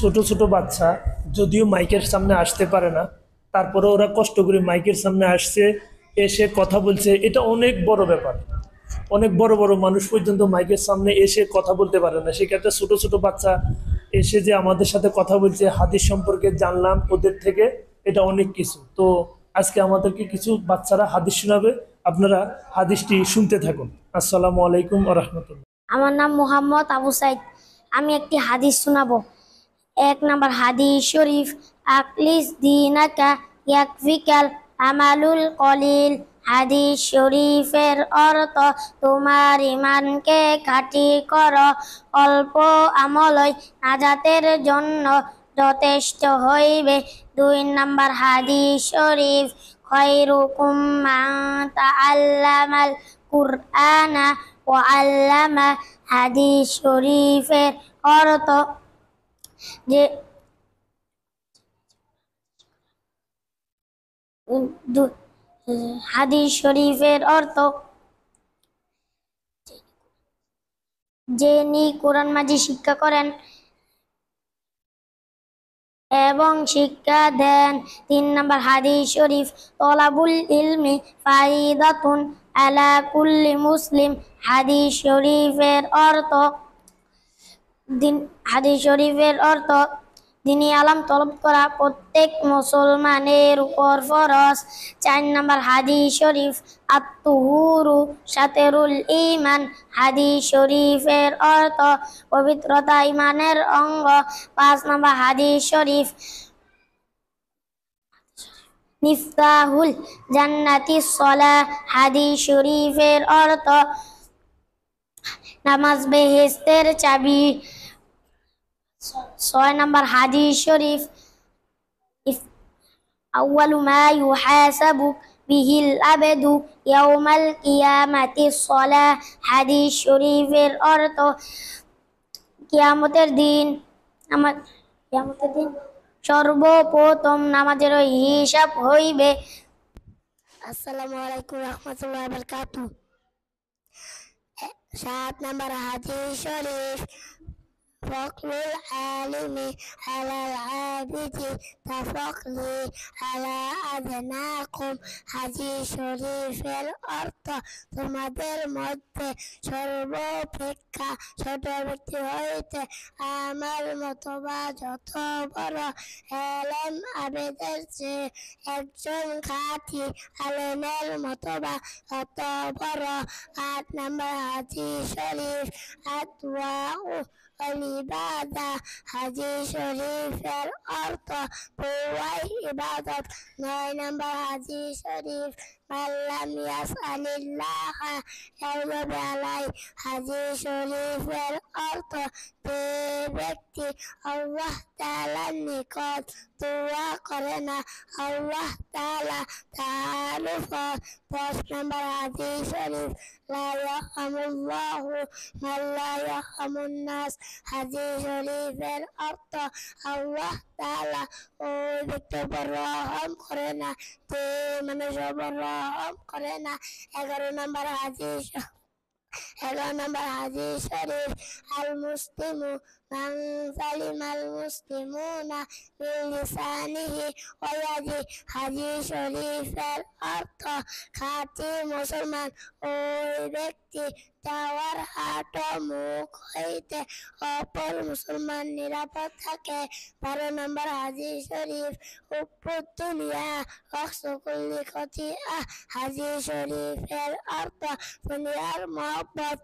ছোট ছোট বাচ্চা যদিও মাইকের সামনে আসতে পারে না, তারপরে ওরা কষ্ট করে মাইকের সামনে আসছে, এসে কথা বলছে। এটা অনেক বড় ব্যাপার। অনেক বড় বড় মানুষ পর্যন্ত মাইকের সামনে এসে কথা বলতে পারে না, সেক্ষেত্রে ছোট ছোট বাচ্চা এসে যে আমাদের সাথে কথা বলছে, হাদিস সম্পর্কে জানলাম ওদের থেকে। এটা অনেক কিছু। তো আজকে আমাদেরকে কিছু বাচ্চারা হাদিস শোনাবে, আপনারা হাদিসটি শুনতে থাকুন। আসসালামু আলাইকুম ওয়া রাহমাতুল্লাহ। আমার নাম মোহাম্মদ আবু সাইদ। আমি একটি হাদিস শোনাবো। 1 নম্বর হাদিস শরীফ, আকলিস দিনাকা ইয়াকফিকাল আমালুল কলিল। হাদিস শরীফের অর্থ, তোমার ইমানকে খাঁটি করো, অল্প আমলই নাজাতের জন্য যথেষ্ট হইবে। 2 নম্বর হাদিস শরীফ, খয়রুকুম মান তাআল্লামাল কুরআনা ওয়া আল্লামা। হাদিস শরীফের অর্থ যে হাদিস শরীফের অর্থ যিনি কোরআন মাজিদ শিক্ষা করেন এবং শিক্ষা দেন। 3 নম্বর হাদিস শরীফ, তলাবুল ইলমি ফারিদাতুন আলা কুল্লি মুসলিম। হাদিস শরীফের অর্থ হাদিস শরীফের অর্থ দিনী আলম তলব করা প্রত্যেক মুসলমানের উপর ফরজ। 4 নম্বর হাদিস শরীফ, আত-তুহুরু শাতরুল ঈমান। হাদিস শরীফের অর্থ পবিত্রতা ঈমানের অঙ্গ। 5 নম্বর হাদিস শরীফ, মিফতাহুল জান্নাতিস সালাহ। হাদিস শরীফের অর্থ নামাজ বেহেশতের চাবি। 6 নম্বর হাদিস শরীফ, আউয়ালু মা ইউহাসাবু বিহিল আবদু ইয়াউমাল কিয়ামাতিস সালাহ। হাদিস শরীফের অর্থ কিয়ামতের দিন সর্বপ্রথম নামাজের হিসাব হইবে। আসসালামু আলাইকুম রহমতুল্লাহি ওয়া বারাকাতুহু। 7 নম্বর হাদিস শরীফ, ফখরুল আলিমি আলাল আবিদি তাফাকলি আলা আদনাকুম। হাদিস শরীফের অর্থ, তোমাদের মধ্যে সর্বাপেক্ষা ছোট ব্যক্তি হইতে আমার মতবা যত বড়, এলেম আবেদের চেয়ে একজন খাঁটি আলেমের মতবা তত বড়। 8 নম্বর হাদিস শরীফ, আদওয়াউ ইবাদা। হাদিস শরীফের অর্থ দোয়াই ইবাদত। 9 নম্বর হাদিস শরীফ, মাল্লাম ইয়াসআলিল্লাহ ইয়াগযিব আলাইহি। হাদিস শরীফের অর্থ যে ব্যক্তি আল্লাহ তাআলার নিকট দোয়া করে না, আল্লাহ তাআলা তার উপর। 10 নম্বর হাদিস শরীফ, লা ইয়ারহামুল্লাহু মান লা ইয়ারহামুন নাস। হাদিস শরীফের অর্থ আল্লাহ তাআলা ওই ব্যক্তির উপর রহম করে না যে মানুষের উপর রহম করে না। 11 নম্বর হাদিস শরীফ, আল মুসলিমু মান সালিমাল মুসলিমুনা মিন লিসানিহি ওয়া ইয়াদিহি। হাদিস শরীফের অর্থ খাঁটি মুসলমান ওই ব্যক্তি যাওয়ার হাত ও মুখ হইতে অপর মুসলমান নিরাপদ থাকে। 12 নম্বর হাদিস শরীফ, হুব্বুদ দুনিয়া রাসু কুল্লি খতিআহ। হাদিস শরীফের অর্থ দুনিয়ার মহব্বত